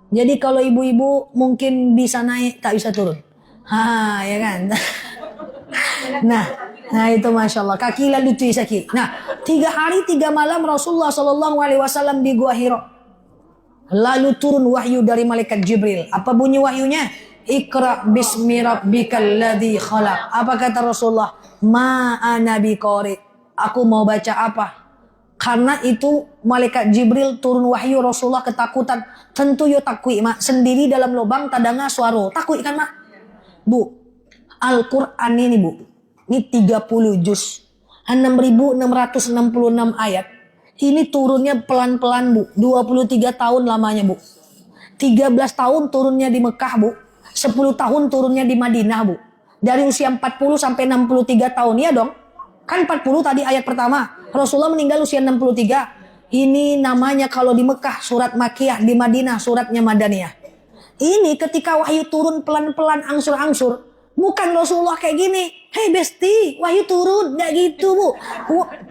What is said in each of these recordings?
Jadi kalau ibu-ibu mungkin bisa naik, tak bisa turun. Ya kan? Nah itu Masya Allah. Kaki lalu tu sakit. Nah 3 hari 3 malam Rasulullah SAW di Gua Hira. Lalu turun wahyu dari malaikat Jibril. Apa bunyi wahyunya? Iqra bismi rabbikal ladzi khalaq. Apa kata Rasulullah? Ma ana biqari. Aku mau baca apa? Karena itu malaikat Jibril turun wahyu, Rasulullah ketakutan. Tentu yo takui mak. Sendiri dalam lubang tadanga suara. Takui kan mak? Bu, Al-Quran ini bu, ini 30 juz, 6.666 ayat. Ini turunnya pelan-pelan bu, 23 tahun lamanya bu. 13 tahun turunnya di Mekah bu, 10 tahun turunnya di Madinah bu. Dari usia 40 sampai 63 tahun, ya dong. Kan 40 tadi ayat pertama, Rasulullah meninggal usia 63. Ini namanya kalau di Mekah surat Makkiyah, di Madinah suratnya Madaniyah. Ini ketika wahyu turun pelan-pelan angsur-angsur. Bukan Rasulullah kayak gini. Hei besti, wahyu turun. Gak gitu bu.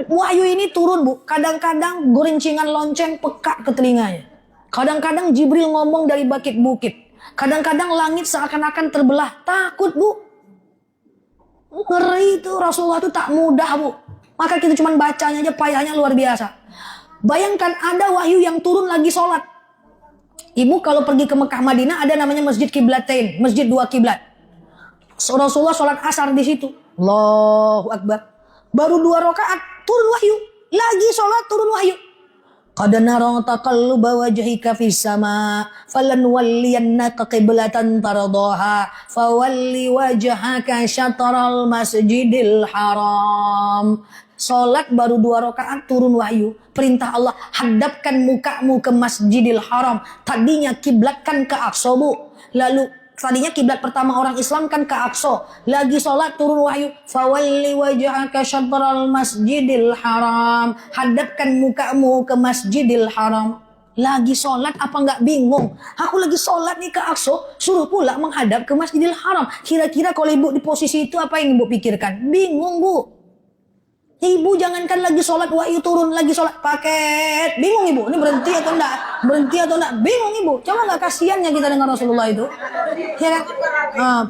Wahyu ini turun bu. Kadang-kadang gorencingan lonceng peka ke telinganya. Kadang-kadang Jibril ngomong dari bukit-bukit. Kadang-kadang langit seakan-akan terbelah. Takut bu. Ngeri itu Rasulullah itu tak mudah bu. Maka kita cuma bacanya aja payahnya luar biasa. Bayangkan ada wahyu yang turun lagi sholat. Ibu kalau pergi ke Mekah Madinah ada namanya Masjid Qiblatain, Masjid 2 kiblat. Rasulullah sholat asar di situ. Allahu Akbar. Baru 2 rakaat turun wahyu. Lagi sholat turun wahyu. Qad nara taqalluba wajhika fis sama falanwalliyannaka qiblatan tardaha fawalli wajhaka syatral masjidil haram. Salat baru 2 rakaat turun wahyu. Perintah Allah, hadapkan mukamu ke Masjidil Haram. Tadinya kiblatkan ke Aqsa bu. Lalu tadinya kiblat pertama orang Islam kan ke Aqsa. Lagi salat turun wahyu. Fawalli wajhaka syatral Masjidil Haram. Hadapkan mukamu ke Masjidil Haram. Lagi sholat apa nggak bingung? Aku lagi sholat nih ke Aqsa, suruh pula menghadap ke Masjidil Haram. Kira-kira kalau ibu di posisi itu apa yang ibu pikirkan? Bingung bu. Ibu jangankan lagi sholat wahyu turun, lagi sholat paket. Bingung ibu, ini berhenti atau enggak? Berhenti atau enggak? Bingung ibu. Coba nggak kasihannya kita dengan Rasulullah itu? Ya kan?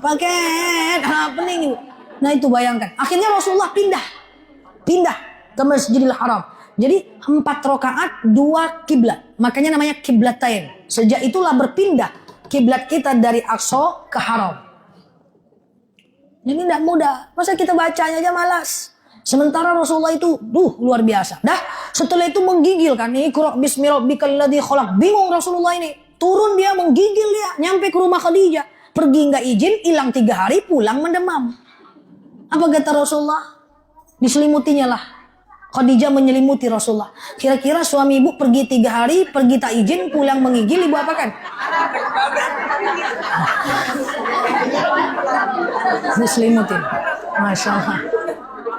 Paket, pening ibu. Nah itu bayangkan. Akhirnya Rasulullah pindah ke Masjidil Haram. Jadi 4 rakaat 2 kiblat. Makanya namanya kiblatain. Sejak itulah berpindah kiblat kita dari Aqsa ke Haram. Ini tidak mudah. Masa kita bacanya aja malas. Sementara Rasulullah itu luar biasa. Dah setelah itu menggigil kan. Iqra bismi rabbikal ladzi khalaq. Bingung Rasulullah ini. Turun dia menggigil dia. Nyampe ke rumah Khadijah. Pergi nggak izin, hilang 3 hari, pulang mendemam. Apa kata Rasulullah? Diselimutinya lah. Khadijah menyelimuti Rasulullah. Kira-kira suami ibu pergi 3 hari, pergi tak izin, pulang menggigil, ibu apakan? Diselimutin. Masya Allah.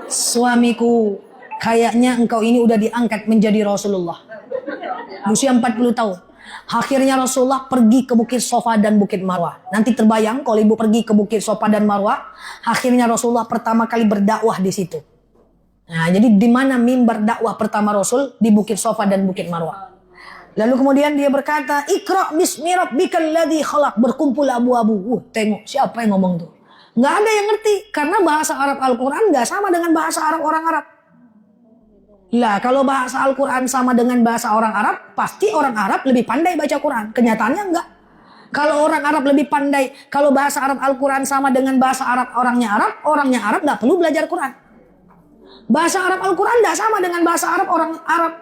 Suamiku, kayaknya engkau ini udah diangkat menjadi Rasulullah. Usia 40 tahun. Akhirnya Rasulullah pergi ke Bukit Sofa dan Bukit Marwah. Nanti terbayang kalau ibu pergi ke Bukit Sofa dan Marwah, akhirnya Rasulullah pertama kali berdakwah di situ. Nah, jadi di mana mimbar dakwah pertama Rasul? Di Bukit Sofa dan Bukit Marwah. Lalu kemudian dia berkata, Iqra bismi rabbikal ladzi khalaq. Berkumpul abu-abu. Tengok siapa yang ngomong tuh. Nggak ada yang ngerti. Karena bahasa Arab Al-Quran nggak sama dengan bahasa Arab orang Arab. Lah kalau bahasa Al-Quran sama dengan bahasa orang Arab, pasti orang Arab lebih pandai baca Quran. Kenyataannya enggak. Kalau orang Arab lebih pandai, kalau bahasa Arab Al-Quran sama dengan bahasa Arab orangnya Arab nggak perlu belajar Quran. Bahasa Arab Al-Quran nggak sama dengan bahasa Arab orang Arab.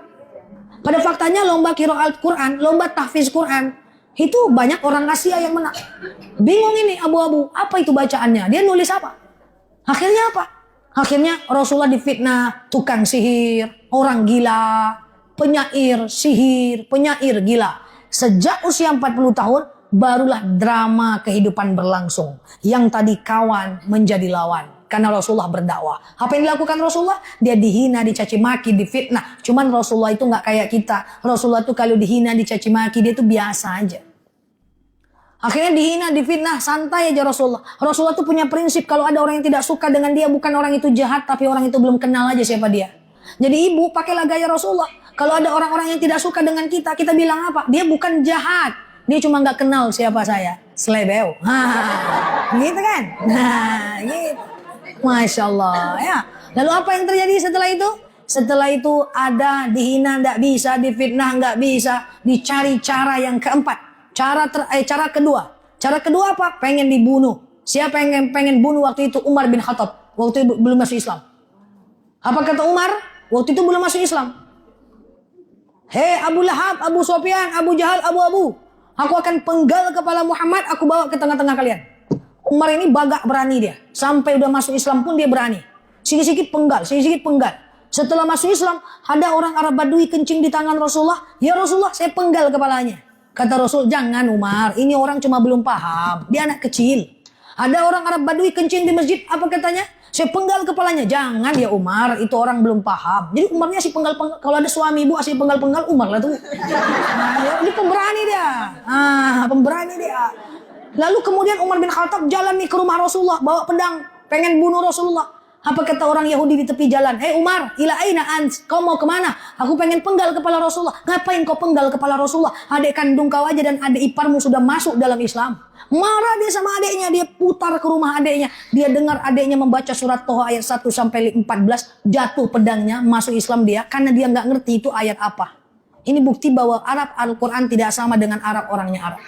Pada faktanya lomba qiraat Quran, lomba tahfiz Quran, itu banyak orang Asia yang menang. Bingung ini abu-abu, apa itu bacaannya? Dia nulis apa? Akhirnya apa? Akhirnya Rasulullah difitnah tukang sihir, orang gila, penyair sihir, penyair gila. Sejak usia 40 tahun, barulah drama kehidupan berlangsung. Yang tadi kawan menjadi lawan. Karena Rasulullah berdakwah. Apa yang dilakukan Rasulullah? Dia dihina, dicaci maki, difitnah. Cuman Rasulullah itu nggak kayak kita. Rasulullah itu kalau dihina, dicaci maki, dia itu biasa aja. Akhirnya dihina, difitnah, santai aja Rasulullah. Rasulullah itu punya prinsip, kalau ada orang yang tidak suka dengan dia, bukan orang itu jahat, tapi orang itu belum kenal aja siapa dia. Jadi ibu pakailah gaya Rasulullah. Kalau ada orang-orang yang tidak suka dengan kita, kita bilang apa? Dia bukan jahat. Dia cuma nggak kenal siapa saya. Slebeo. Gitu kan? Nah, gitu. Masya Allah. Ya. Lalu apa yang terjadi setelah itu? Setelah itu ada dihina nggak bisa, difitnah nggak bisa, dicari cara yang keempat. Cara kedua. Cara kedua apa? Pengen dibunuh. Siapa yang pengen bunuh waktu itu? Umar bin Khattab. Waktu itu belum masuk Islam. Apa kata Umar? Waktu itu belum masuk Islam. Hei Abu Lahab, Abu Sufyan, Abu Jahal, Abu. Aku akan penggal kepala Muhammad, aku bawa ke tengah-tengah kalian. Umar ini bagak berani dia. Sampai udah masuk Islam pun dia berani. Sikit-sikit penggal. Setelah masuk Islam, ada orang Arab Badui kencing di tangan Rasulullah. Ya Rasulullah, saya penggal kepalanya. Kata Rasul, jangan Umar, ini orang cuma belum paham. Dia anak kecil. Ada orang Arab Badui kencing di masjid, apa katanya? Saya penggal kepalanya. Jangan ya Umar, itu orang belum paham. Jadi Umarnya si penggal-penggal. Kalau ada suami ibu asli penggal-penggal, Umar lah tuh. Nah, ini pemberani dia. Pemberani dia. Lalu kemudian Umar bin Khattab jalan nih ke rumah Rasulullah, bawa pedang, pengen bunuh Rasulullah. Apa kata orang Yahudi di tepi jalan? Hei Umar, ila aina ant? Kau mau kemana? Aku pengen penggal kepala Rasulullah. Ngapain kau penggal kepala Rasulullah? Adik kandung kau aja dan adik iparmu sudah masuk dalam Islam. Marah dia sama adiknya, dia putar ke rumah adiknya. Dia dengar adiknya membaca surat Toha ayat 1 sampai 14, jatuh pedangnya, masuk Islam dia karena dia nggak ngerti itu ayat apa. Ini bukti bahwa Arab Al-Quran tidak sama dengan Arab orangnya Arab.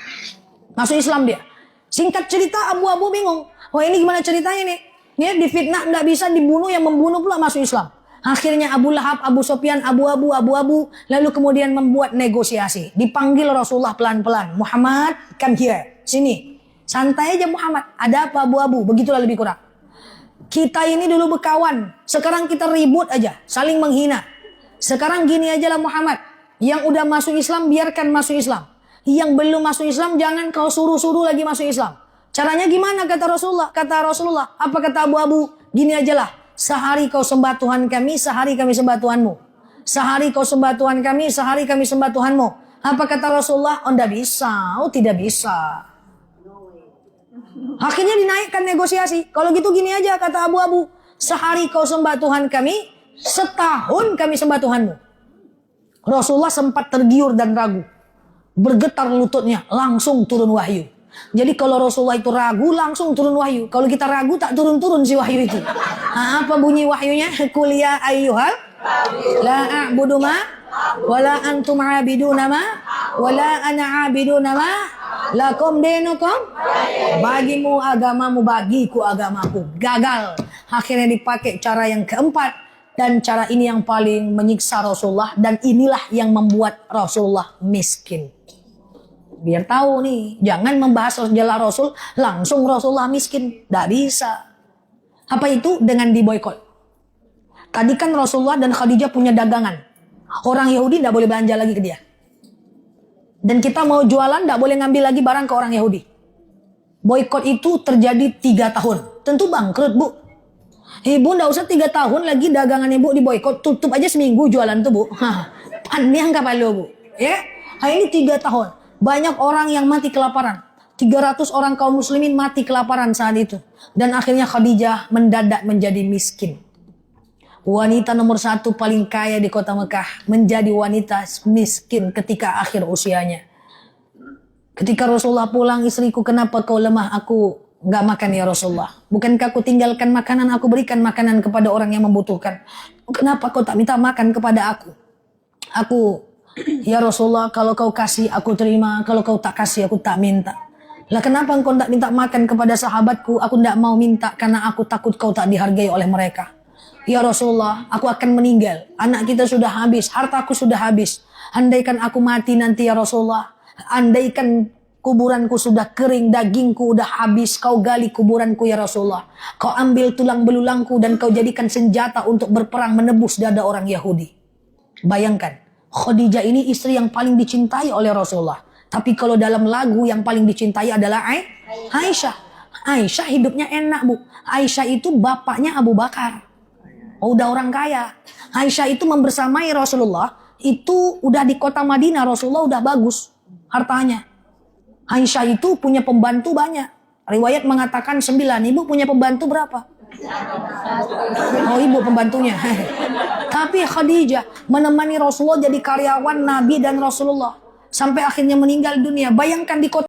Masuk Islam dia. Singkat cerita Abu bingung. Wah ini gimana ceritanya nih? Dia difitnah nggak bisa dibunuh, yang membunuh pula masuk Islam. Akhirnya Abu Lahab, Abu Sufyan, Abu, lalu kemudian membuat negosiasi. Dipanggil Rasulullah pelan-pelan. Muhammad, come here, sini. Santai aja Muhammad. Ada apa Abu? Begitulah lebih kurang. Kita ini dulu berkawan. Sekarang kita ribut aja, saling menghina. Sekarang gini aja lah Muhammad. Yang udah masuk Islam biarkan masuk Islam. Yang belum masuk Islam jangan kau suruh-suruh lagi masuk Islam. Caranya gimana kata Rasulullah? Kata Rasulullah, apa kata Abu? Gini aja lah. Sehari kau sembah Tuhan kami, sehari kami sembah Tuhanmu. Sehari kau sembah Tuhan kami, sehari kami sembah Tuhanmu. Apa kata Rasulullah? Oh tidak bisa, tidak bisa. Akhirnya dinaikkan negosiasi. Kalau gitu gini aja kata Abu. Sehari kau sembah Tuhan kami, setahun kami sembah Tuhanmu. Rasulullah sempat tergiur dan ragu. Bergetar lututnya, langsung turun wahyu. Jadi kalau Rasulullah itu ragu, langsung turun wahyu. Kalau kita ragu, tak turun-turun si wahyu itu. Apa bunyi wahyunya? Qul ya ayyuhal la a'budu ma wala antum a'biduna ma wala ana a'biduna ma lakum dinukum. Bagimu agamamu, bagiku agamaku. Gagal. Akhirnya dipakai cara yang keempat. Dan cara ini yang paling menyiksa Rasulullah. Dan inilah yang membuat Rasulullah miskin. Biar tahu nih, jangan membahas sejarah Rasul langsung Rasulullah miskin. Tidak bisa. Apa itu? Dengan diboykot. Tadi kan Rasulullah dan Khadijah punya dagangan. Orang Yahudi tidak boleh belanja lagi ke dia. Dan kita mau jualan tidak boleh ngambil lagi barang ke orang Yahudi. Boykot itu terjadi 3 tahun. Tentu bangkrut bu. Ibu tidak usah 3 tahun lagi dagangan ibu diboykot. Tutup aja seminggu jualan tuh bu. Panjang kapal lo bu. Ya? Ini 3 tahun. Banyak orang yang mati kelaparan. 300 orang kaum muslimin mati kelaparan saat itu. Dan akhirnya Khadijah mendadak menjadi miskin. Wanita nomor 1 paling kaya di kota Mekah menjadi wanita miskin ketika akhir usianya. Ketika Rasulullah pulang, istriku kenapa kau lemah? Aku gak makan ya Rasulullah. Bukankah aku tinggalkan makanan, aku berikan makanan kepada orang yang membutuhkan. Kenapa kau tak minta makan kepada aku? Ya Rasulullah, kalau kau kasih aku terima, kalau kau tak kasih aku tak minta. Lah kenapa engkau tak minta makan kepada sahabatku? Aku tidak mau minta karena aku takut kau tak dihargai oleh mereka. Ya Rasulullah, aku akan meninggal. Anak kita sudah habis, hartaku sudah habis. Andaikan aku mati nanti ya Rasulullah. Andaikan kuburanku sudah kering, dagingku sudah habis. Kau gali kuburanku ya Rasulullah. Kau ambil tulang belulangku dan kau jadikan senjata untuk berperang menebus dada orang Yahudi. Bayangkan. Khadijah ini istri yang paling dicintai oleh Rasulullah. Tapi kalau dalam lagu yang paling dicintai adalah Aisyah. Aisyah hidupnya enak bu. Aisyah itu bapaknya Abu Bakar. Udah orang kaya. Aisyah itu membersamai Rasulullah. Itu udah di kota Madinah. Rasulullah udah bagus hartanya. Aisyah itu punya pembantu banyak. Riwayat mengatakan 9. Ibu punya pembantu berapa? Oh ibu pembantunya. Tapi Khadijah menemani Rasulullah jadi karyawan Nabi dan Rasulullah. sampai akhirnya meninggal dunia. Bayangkan di kota